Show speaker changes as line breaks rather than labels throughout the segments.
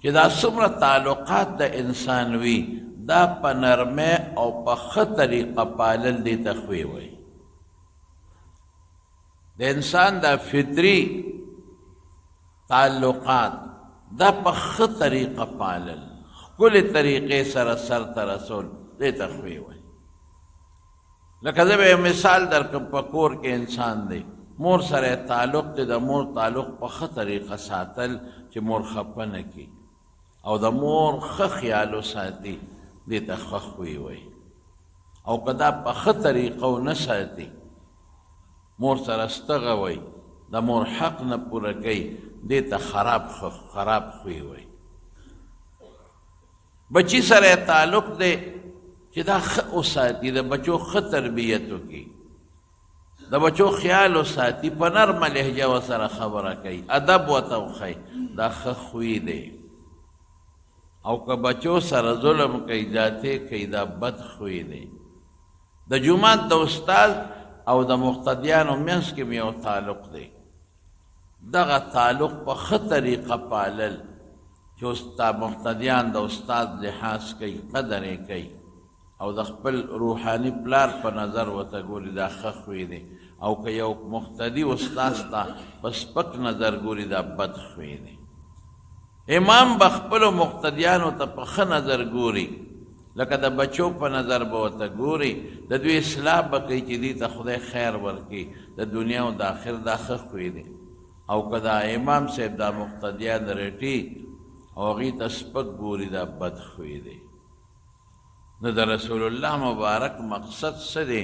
چې دا څومره تعلقات د انسان وي دا په نرمۍ او په ښه طریقه پالل دې ته خوی وایي. د انسان دا فطري تعلقات دا په ښه طریقه پالل، ښکلې طریقې سره سرته رسول دې ته خوی وایي. لکه زه به یو مثال درکړم، په کور کې انسان دی، مور سره تعلق دی، د مور تعلق په ښه طریقه ساتل چې مور خفه نه کړي او د مور ښه خیال وساتي دې ته ښه خوی وایي. او که دا په ښه طریقه ونه ساتي، مور سره ستغه وایي، د مور حق نه پوره کوي، دې ته خراب خوی وایي. بچی سره تعلق دی چې دا ښه وساتي، د بچو ښه تربیت وکړي، د بچو خیال وساتي، په نرمه لهجه ورسره خبره کوي، ادب ورته وښایي، دا ښه خوی دی. او که بچو سره ظلم کوي، زیاتې کوي، دا بد خوی دی. د جومات د استاد او د مقتدیانو منځ کې یو تعلق دی، دغه تعلق په ښه طریقه پالل چې مقتدیان د استاد لحاظ کوي، قدر یې کوي او د خپل روحاني پلار په نظر ورته ګوري، دا ښه خوی دی. او که یو مقتدي استاد ته په سپک نظر ګوري، دا بد خوی دی. امام به خپلو مقتدیانو ته په ښه نظر ګوري، لکه د بچو په نظر به ورته ګوري، د دوی اصلاح به کوي چې دې ته خدای خیر ورکړي، د دنیا او د آخر دا ښه خوی دی. او که دا امام صاحب دا مقتدیان رټي او هغوی ته سپک ګوري، دا بد خوی دی. نو د رسول الله مبارک مقصد څه دی؟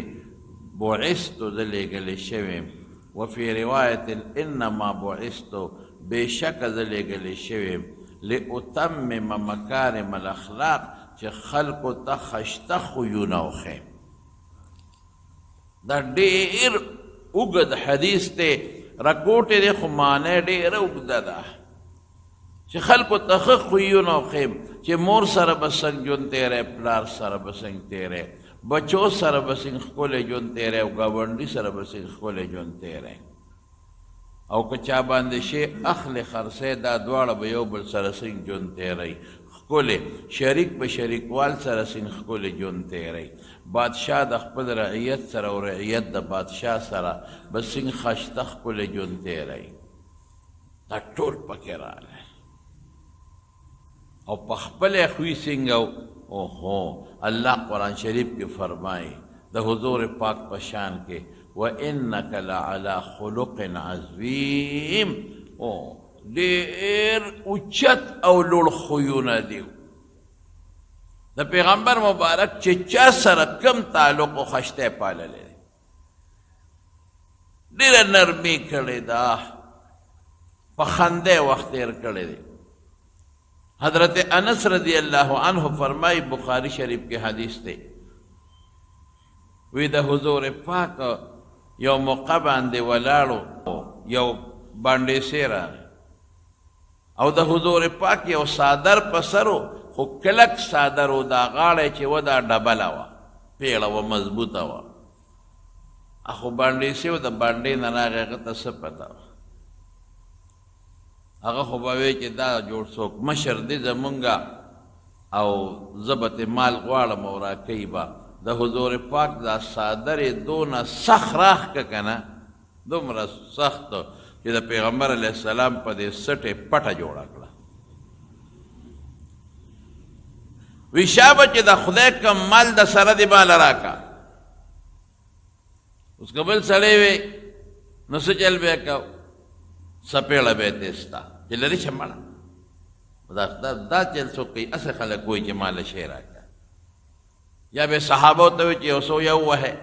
بعثتو زه لېږلی شوی یم، وفي روایت انما بعثتو، بېشکه زه لېږلی شوی یم لاتمم مکارم الاخلاق، چې خلکو ته ښایسته خویونه وښیم. دا ډېر اوږد حدیث دی، رکوټې دی خو معنی ډېره اوږده ده، چې خلکو ته ښه خویونه وښیم، چې مور سره به څنګه ژوند تېری، پلار سره به څنګه تېری، بچو سره به څنګه ښکلی ژوند تېری، او ګاونډي سره به څنګه ښکلی ژوند تېری. او که چا باندې شی اخلي خرڅی، دا دواړه به یو بل سره څنګه ژوند تېری، ښکلی شریک به شریکوال سره څنګه ښکلی ژوند تېری، بادشاه د خپل رعیت سره او رعیت د بادشاه سره به څنګه ښایسته ښکلی ژوند تېری. دا ټول پکې راغلی. او په خپله خوی څنګه اوهو الله قرآن شریف کې فرمایي د حضور پاک په شان کې وَإِنَّكَ لَعَلَىٰ خُلُقٍ عَظِيمٍ، ډېر اوچت او لوړ خویونه دي. د پیغمبر مبارک چې چا سره کم تعلق و خشته پاللی دی، ډېره نرمي کړې ده، په خنده وخت تېر کړی دی. حضرت انس رضی اللہ عنہ فرمائی، بخاری شریف کے حدیث تے، وی دا حضور پاک یو موقع باندې ولاړو، یو باندې سیرا او د حضور پاک یو صادر پسرو، خو کلک صادر و، دا غاړه چې و دا ډبله وه، پیړه و، مضبوطه وه. اخو باندې سیو د باندې نه راغی، هغه ته څه پته وه، هغه خو به وی چې دا جوړ څوک مشر دی زمونږه او زه به ترې مال غواړم او راکوي به. د حضور پاک دا صادر یې دونه سخت راښکه که نه، دومره سخت چې د پیغمبر علیه السلام په دې سټې پټه جوړه کړه. وی شابه چې د خدای کم مال د سره دې ماله راکه. اوس که بل سړی وی نو څه چل به یې کو، سپیړه به یې تېسته چې لرې شه مړه. دا چل څوک کوي، اسې خلک وایي چې ماله شی راکه. یا به صحابو ته وی چې یو څو یو وهې،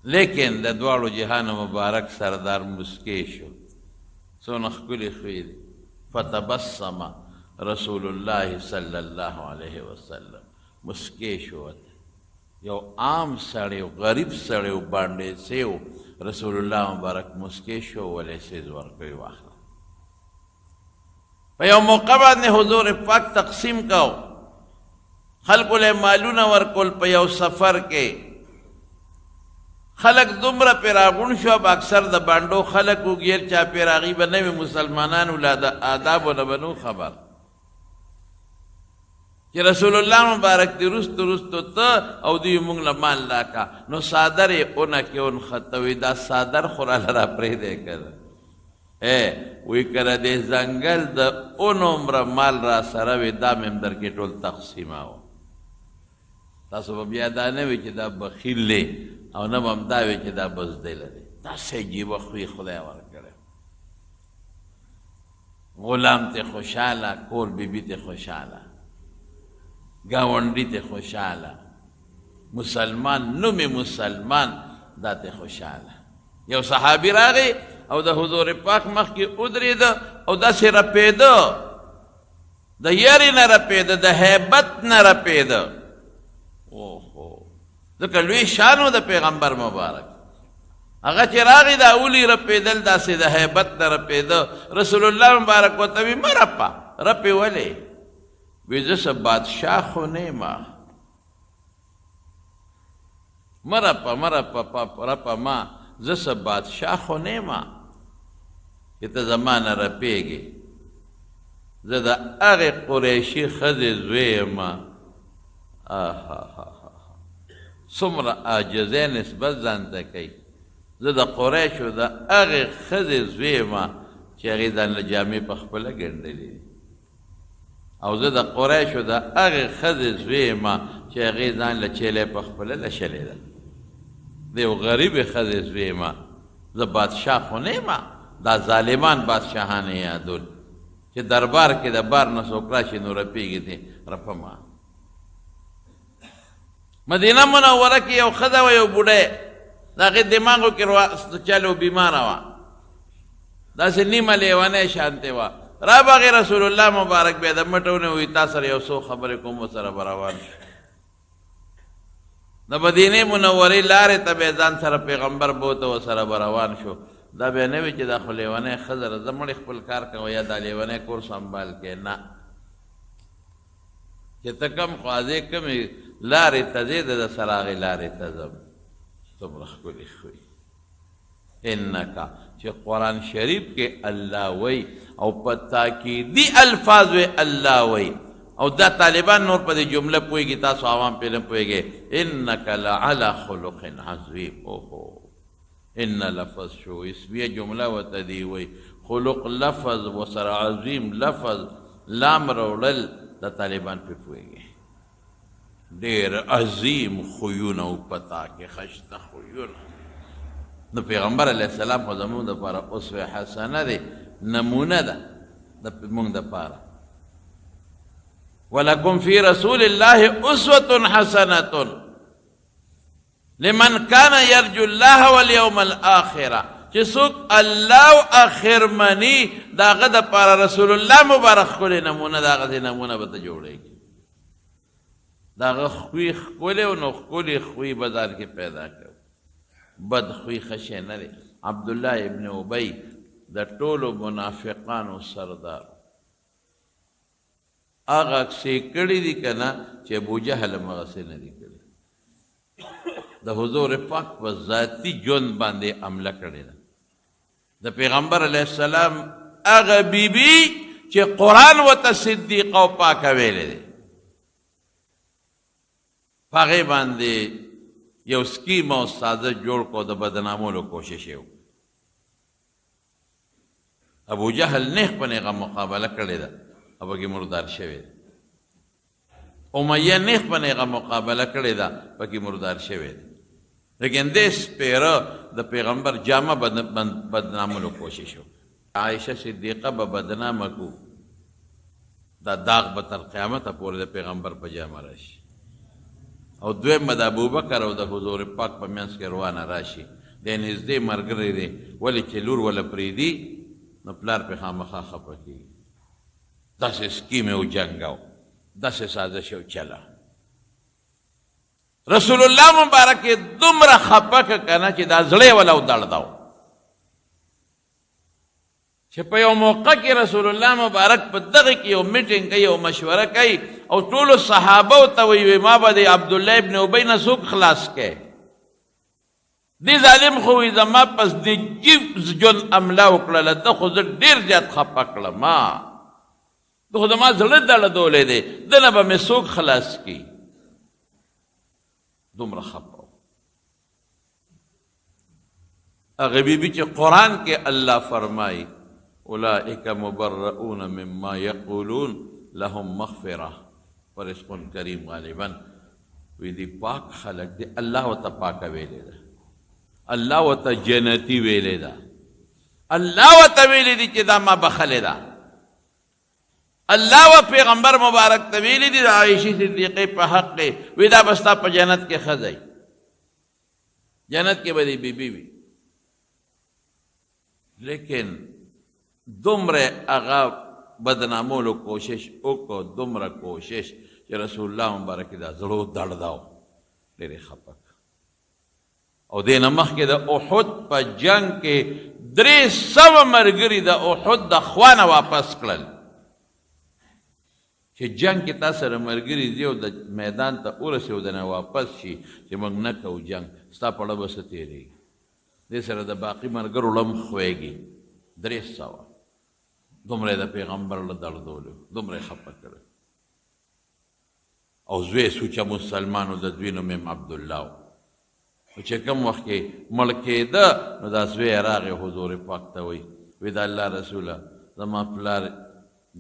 لیکن د دواړو جهانو مبارک سردار مسکی شو، څونه ښکلي خوی دی. فتبسم رسول الله صلی الله علیه وسلم، مسکی شو. یو عام سړی، غریب سړی باندې سیو، رسول الله مبارک مسکی شو، ولې سیز ورکوي واخله. په یو موقع باندې حضور پاک تقسیم کو، خلکو له مالونه ورکول په یو سفر کې. خلق دومره پې راغونډ شو به اکثر د بانډو خلق وګیر چا پې راغي به نه وي مسلمانانو له د آدابو نه به نو خبر چې رسول الله مبارک دی رستو ته او دوی مونږ له مال راکا نو صادر یې اونه کې اون ختوي دا صادر خو راله را پرېږدی که وی کله دې ځنګل د اون عمره مال را سره وي دا مې هم درکې ټول تقسیماوه تاسو به بیا دا نه وي چې دا بخیل دی او نه به هم دا وي چې دا بزدله دی داسې عجیبه خوی خدای ورکړی غلام ته خوشحاله کور بیبي ته خوشحاله گاونډي ته خوشحاله مسلمان نومې مسلمان دا ته خوشحاله یو صحابي راغی او د حضور پاک مخکې ودرېده او داسې رپېده د یارې نه رپېده د هیبت نه رپېده اوهو ځکه لوی شان و د پیغمبر مبارک هغه چې راغی دا اولی رپېدل داسې د هیبت نه رپېده رسول الله مبارک ورته وي مه رپه رپې ولې وی زه څه بادشاه خو نه یم مه رپه ما زه څه بادشاه خو نه یم چې ته زما نه رپېږې زه د هغې قریشي ښځې زوی یم څومره عاجزۍ نسبت ځان ته کوي زه د قریشو د هغې ښځې زوی یم چې هغې ځان له جامې په خپله ګنډلې او زه د قریشو د هغې ښځې زوی یم چې هغې ځان له چیلې په خپله لشلې ده د یو غریبې ښځې زوی یم زه بادشاه خو نه یم دا ظالمان بادشاهان یې یادول چې دربار کې د بار نه څوک راشي نو رپېږي دی رپما مدینه منوره کې یو ښځه وه یو بوډۍ د هغې دماغو کې چلو بیماره وه داسې نیمه لیونۍ شانتې وه رابغې رسول الله مبارک بیا د مټونه وي تا سره یو څو خبرې کوم ورسره به روان شو د مدینې منورې لارې ته به ځان سره پیغمبر بوته ورسره به روان شو دا بیا نه وي چې دا خو لیونی ښځه ده زه مړې خپل کار کوه یا دا لیونی کور سنبال کې نه چې ته کم خوازې کمې لارې ته ځې د سره هغې لارې ته ځم څومره ښکلې ښوي انکا چې قرآن شریف کې الله وی او په تاکیدي الفاظ وی الله وی او دا طالبان نور په دې جمله پوهېږي تاسو عوام پرې نه پوهېږئ انک لعلی خلق عظیم اوهو ان لفظ شو اسمیه جمله ورته دی وی خلق لفظ وسره عظیم لفظ لام راوړل د طالبان پرې پوهېږي ډېر عظیم خویونه او پتا کې خشته خویونه نو پیغمبر علیه السلام خو زموږ دپاره اسوه حسنه دی نمونه ده د موږ دپاره ولکم فی رسول الله اسوة حسنة لمن کان یرجو الله والیوم الآخرة چې څوک الله او آخر مني د هغه دپاره رسول الله مبارک ښکلې نمونه د هغسې نمونه به ته جوړېږي د هغه خوی ښکلی و نو ښکلي خوی به ځان کې پیدا کړو بد خوی ښه شی نه دی عبدالله ابن ابی د ټولو منافقانو سردار هغه کسې کړي دي که نه چې ابوجهل هم هغسې نه دي کړي د حضور پاک په ذاتي ژوند باندې حمله کړې ده د پیغمبر علیه السلام هغه بیبي چې قرآن ورته صدیقه او پاکه ویلې دی په هغې باندې یو سکیم او سازش جوړ کړو د بدنامولو کوشش یې وکړو ابوجهل نیغ په نیغه مقابله کړې ده او پکې مردار شوی دی امیه نیغ په نیغه مقابله کړې ده پکې مردار شوی دی لیکن دې سپیره د پیغمبر جامه بدنامولو کوشش وکړو عایشه صدیقه به بدنامه کو دا داغ به تر قیامته پورې د پیغمبر په جامه راشي او دویم به د ابوبکر او د حضور پاک په منځ کې روانه راشي دی نږدې ملګری دی ولې چې لور وله پرېږدي نو پلار پې خامخا خفه کېږي داسې سکیم یې وجنګاو داسې سازش یې وچله رسول الله مبارک یې دومره خفه که که نه چې دا زړه یې وله ودړداو چې په یو موقع کې رسول الله مبارک په دغه کې یو میټینګ کوي او مشوره کوي او ټولو صحابه ورته وایي ما به د عبدالله ابن ابی نه څوک خلاص کړي دی ظالم خو وي زما پس د جیب ژوند عمله وکړله ده خو زه ډېر زیات خفه کړم ده خو زما زړه دړدولی دی ده نه به مې څوک خلاص کړي دومره خفه هغه بیبي چې قرآن کې الله فرمایي اولئک مبرؤون مما یقولون لهم مغفره فرزق کریم غالبا وی دی پاک خلق دی الله ورته پاکه ویلې ده الله ورته جنتي ویلې ده الله ورته ویلې دي چې دا ما بخلې ده الله و پیغمبر مبارک ته ویلې دي د عایشې صدیقې په حق کې وی دا به ستا په جنت کې ښځی جنت کې به دی بیبي وي لیکن دومره هغه بدنامولو کوشش وکړو دومره کوشش چې رسول الله مبارک دا زړو دړداو ډېرې خفه او دې نه مخکې د احد په جنگ کې 300 ملګري د احد د خوا نه واپس کړل چې جنگ کې تا سره ملګري دي او د میدان ته ورسې او د نه واپس شي چې موږ نه کوو جنگ ستا په اړه به څه تېرېږي دې سره د باقي ملګرو لم خویږي 300 دومره د پیغمبر له دړدولو دومره یې خفه کړی او زوی یې سوچه مسلمانو د دوی نوم یې عبدالله و چې کوم وخت کې مړ کېده نو دا زوی یې راغی حضور پاک ته وایي وی د الله رسوله زما پلار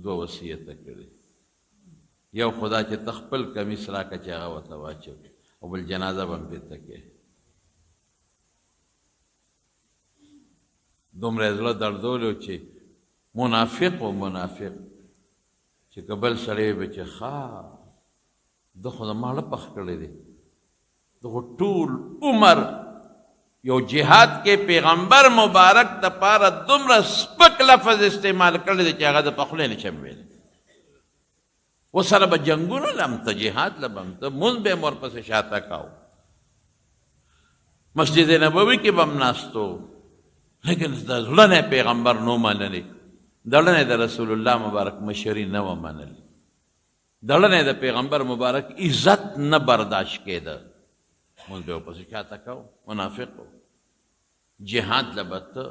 2 وصیته کړي یو خدا چې ته خپل کمیس راکړه چې هغه ورته واچوي او بل جنازه به هم پرېته کې دومره یې زړه دړدولو چې منافق و منافق چې که بل سړی به چې ښه ده خو زما زړه پخ کړی دی ده خو ټول عمر یو جهاد کې پیغمبر مبارک دپاره دومره سپک لفظ استعمال کړی دی چې هغه د پخلی نشم ویلی ورسره به جنګونه لم ته جهاد لبم ته مونځ به یې ورپسې شاته کاو مسجد نبوي کې به هم ناستو لیکن د زړه نه پیغمبر نو منلی دړه نه د رسول الله مبارک مشري نه و منلی دړه نه د پیغمبر مبارک عزت نه برداشت کېده مونځ به یې ورپسې شاته کاو منافق و جهاد لبته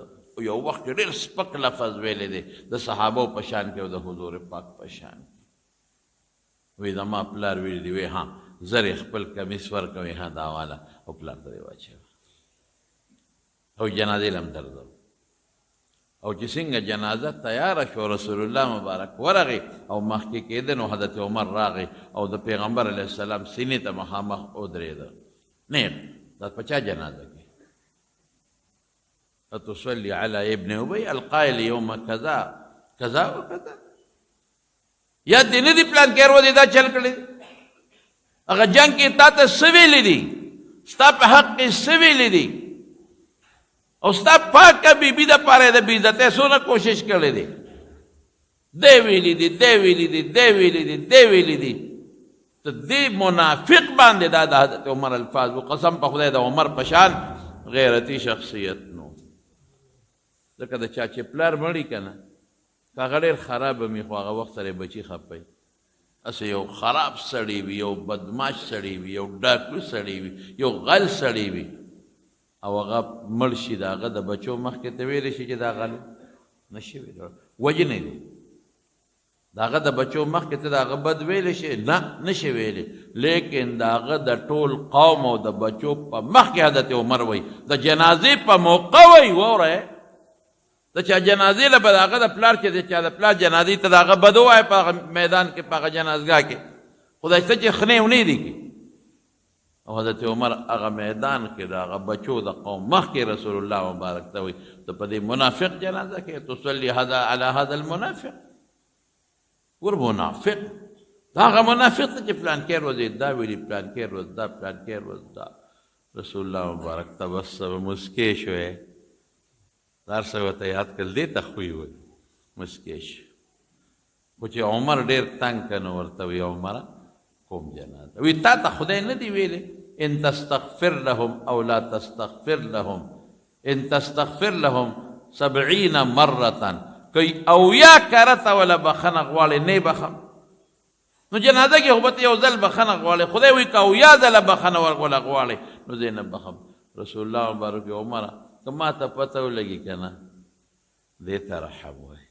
یو وخت ډېر سپک لفظ ویلی دی د صحابو په شان کې او د حضور پاک په شان کې وی زما پلار ویلی دی وی ها زر یې خپل کمیس ورکوي ها دا والا او پلار ته یې واچوه او جنازې لم درځو او چې څنګه جنازه تیاره شو رسول الله مبارک ورغی او مخکې کېده نو حضرت عمر راغی او د پیغمبر علیه السلام سینې ته مخامخ ودرېده نیغ دا په چا جنازه کې اتصلي على ابن ابي القائل يوم كذا كذا وكذا یا دې نه دي پلان کې ورو دي دا چل کړی هغه جنګ کې تا ته څه ویلي دي ستا په حق کې څه ویلي دي او ستا پاکه بیبي دپاره د بېعزتۍ څونه کوشش کړی دی دی ویلي دي دی ویلي دي دی ویلي دي دی ویلي دي ته دې منافق باندې دا د حضرت عمر الفاظ و قسم په خدای د عمر په شان غیرتي شخصیت نو ځکه د چا چې پلار مړي که نه که هغه ډېر خراب وي خو هغه وخت سره بچي خپوي هسې یو خراب سړی وي یو بدماش سړی وي یو ډاکو سړی وي یو غل سړی وي او هغه مړ شي د هغه د بچو مخکې ته ویلی شي چې دا غل نه شي ویلی وجنې دی د هغه د بچو مخکې ته د هغه بد ویلی شي نه شي ویلی لیکن د هغه د ټول قوم او د بچو په مخکې حضرت عمر وایي د جنازې په موقع وایي واوره د چا جنازې له به د هغه د پلار چې د چا د پلار جنازې ته د هغه بد ووایي په هغه میدان کې په هغه جنازګاه کې خدای شته چې خنې ونې دي کې او حضرت عمر هغه میدان کې د هغه بچو د قوم مخکې رسول الله مبارک ته وایي ته په دې منافق جنازه کې تصلي على هذا المنافق ور منافق دا هغه منافق ته چې پلان کې روز دا ویلي پلان کې روز دا پلان کې روز دا رسول الله مبارک تبسم مسکې شوی هر څه ورته یاد کړل دې ته خوی وایي مسکې شو خو چې عمر ډېر تنګ که نو ورته وایي عمره کوم جنازه وی تا ته خدای نه دی ویلی ان تستغفر لهم او لا تستغفر لهم ان تستغفر لهم 70 مرة کوي او یا کرته ولا بخنه غواړي نه بخم نو جنازه کې خو به یو ځل بخنه غواړي خدای وایي که او یا ځله بخنه ولا غواړي نو زه نه بخم رسول الله مبارک عمره که ما ته پته ولګي که نه دې ته رحم وایي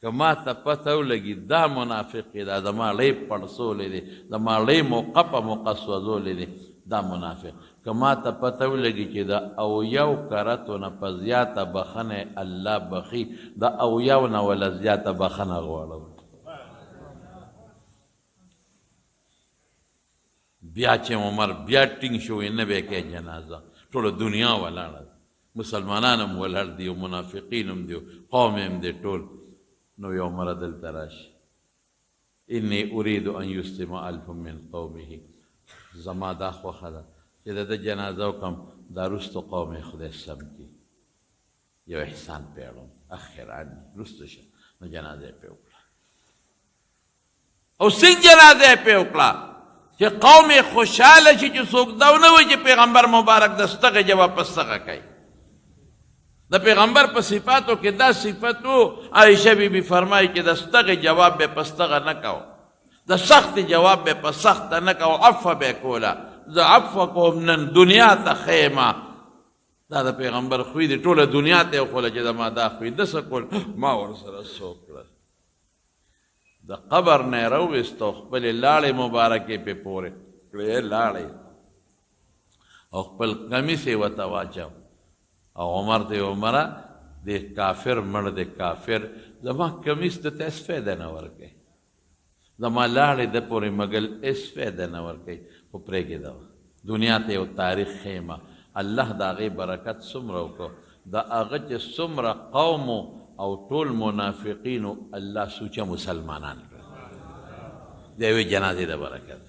که ما ته پته ولګي دا منافق دی دا زما ړی پړسولی دی زما ړی موقه په موقه سوځولی دی دا منافق که ما ته پته ولګي چې د اویو کرتو نه په زیاته بخنه الله بخي د اویو نه وله زیاته بخنه غواړم بیا چې عمر بیا ټینګ شو نه به کې جنازه ټوله دنیا ولاړه مسلمانان هم ولاړ دي او منافقین هم دي قوم هم دي ټول نو یو عمر دلته راشي انی اريد ان یسلم الف من قومه زما دا خوښه ده چې د ده جنازه وکړم دا وروستو قوم یې خدای سم کړي یو احسان پې اړم اخرا وروستو شه نو جنازه یې پې وکړه او څنګه جنازه یې پې وکړه چې قوم یې خوشحاله شي چې څوک دا ونه وایي چې پیغمبر مبارک د ستغې جواب په ستغه کوي د پیغمبر په صفاتو کې دا صفت و عایشه بیبي فرمایي چې د ستغې جواب به په ستغه نه کوه د سخت جواب به په سخته نه کوه عفوه به یې کوله زه عفوه کوم نن دنیا ته ښیمه دا د پیغمبر خوی دی ټوله دنیا ته یې وښوله چې زما دا خوی ده څه کول ما ورسره څه وکړل د قبر نه یې راوویست او خپلې لاړې مبارکې پې پورې کړې لاړې او خپل کمیس یې ورته واچو او عمر ته یې عمره د کافر مړ د کافر زما کمیس ته ته هېڅ فایده نه ورکوي زما لاړې ده پورې مګل هېڅ فایده نه ورکوي خو پرېږدې دنیا ته یو تاریخ ښیمه الله د هغې برکت څومره وکړو د هغه چې څومره قومو او ټول منافقینو الله سوچه مسلمانان کړل د یوې جنازې د برکت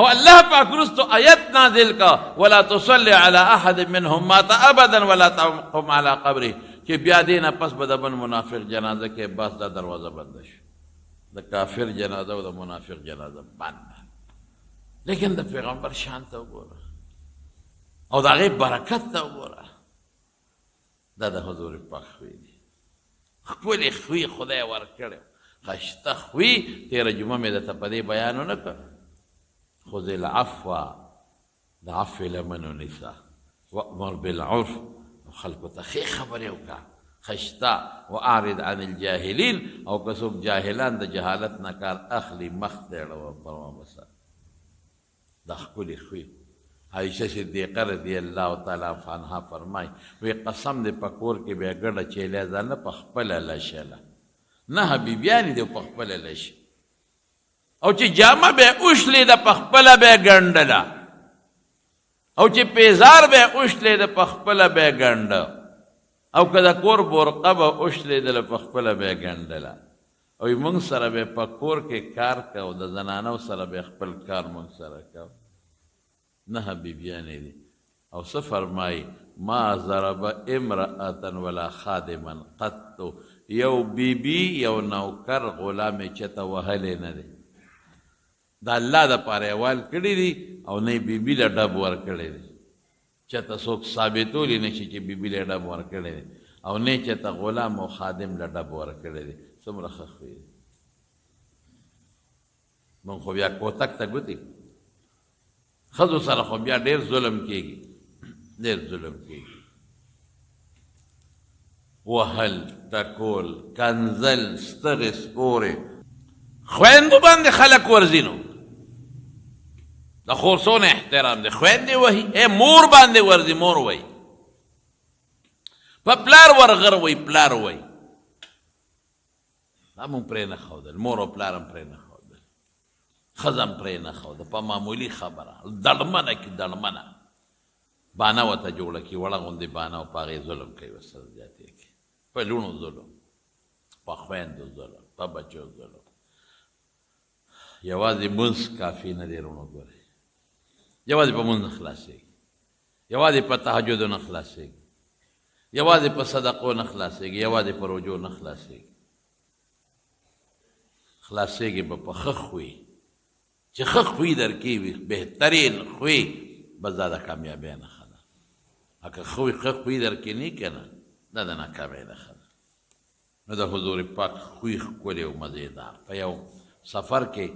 او الله پاک وروستو آیت نازل کا ولا تصلي على احد منهم مات ابدا ولا تقم على قبره چې بیا دې نه پس به د بل منافق جنازه کې بس دا دروازه بنده شو د کافر جنازه او د منافق جنازه بنده لیکن د پیغمبر شان ته وګوره او د هغې برکت ته وګوره دا د حضور پاک خوی دی ښکلې خوی خدای ورکړی ښایسته خوی تېره جمعه مې درته په دې بیان ونه کړ خذ العفو د عفو لمن ونیسه وامر بالعرف خلکو ته ښې خبرې وکړه ښایسته واعرض عن الجاهلین او که څوک جاهلان د جهالت نه کار اخلي مخ ته یې اړوه پروا بسه دا ښکلې خوی عایشه صدیقه رضی الله تعالی عنها فرمای وی قسم دې په کور کې بیا ګډه چیلې ده نه په خپله لشله نه بیبیانې دې په خپله لشي او چې جامه به یې اوښلې ده په خپله به یې ګنډله او چې پیزار به یې اوښلې ده په خپله به یې ګنډه او که د کور برقه به اوښلېدله په خپله به یې ګنډله او موږ سره به په کور کې کار کوو د زنانو سره به خپل کار موږ سره کوو نه بیبیانې دي او څه فرمایي ما ضرب امرأة ولا خادما قط یو بیبي یو نوکر غلام یې چته وهلی نه دی د الله دپاره یې وال کړي دي او نه یې بیبي له ډب ورکړی دی چته څوک ثابتولی نه شي چې بیبي له ډب ورکړی دی او نه یې چته غلام او خادم له ډب ورکړی دی څومره ښه خوی دی موږ خو بیا کوتک ته ګوتې ښځو سره خو بیا ډېر ظلم کېږي ډېر ظلم کېږي وهل ټکول کنځل ستغې سپورې خویندو باندې خلک ورځي نو د خورسونه احترام دی خویندې وهي مور باندې ورځي مور وایي په پلار ورغر وایي پلار وایي دا مونږ پرې نه ښودل مور او پلار هم پرې نه ښودل ښځه هم پرې نه ښوده په معمولي خبره دړمنه کې دړمنه بانه ورته جوړه کړي وړه غوندې بانه او په هغې ظلم کوي ورسره زیاتې کړي په لوڼو ظلم په خویندو ظلم په بچو ظلم یوازې منځ کافي نه دی وروڼو ګورئ یوازې په منځ نه خلاصېږي یوازې په تهجدو نه خلاصېږي یوازې په صدقو نه خلاصېږي یوازې په روجو نه خلاصېږي خلاصېږي به په ښه خوی چې ښه خوی در کې وي بهترین خوی بس دا د کامیابۍ نښه ده که ښه خوی در کې نه که نه دا د ناکامۍ نښه ده نو د حضور پاک خوی ښکلی او مزېدار په یو سفر کې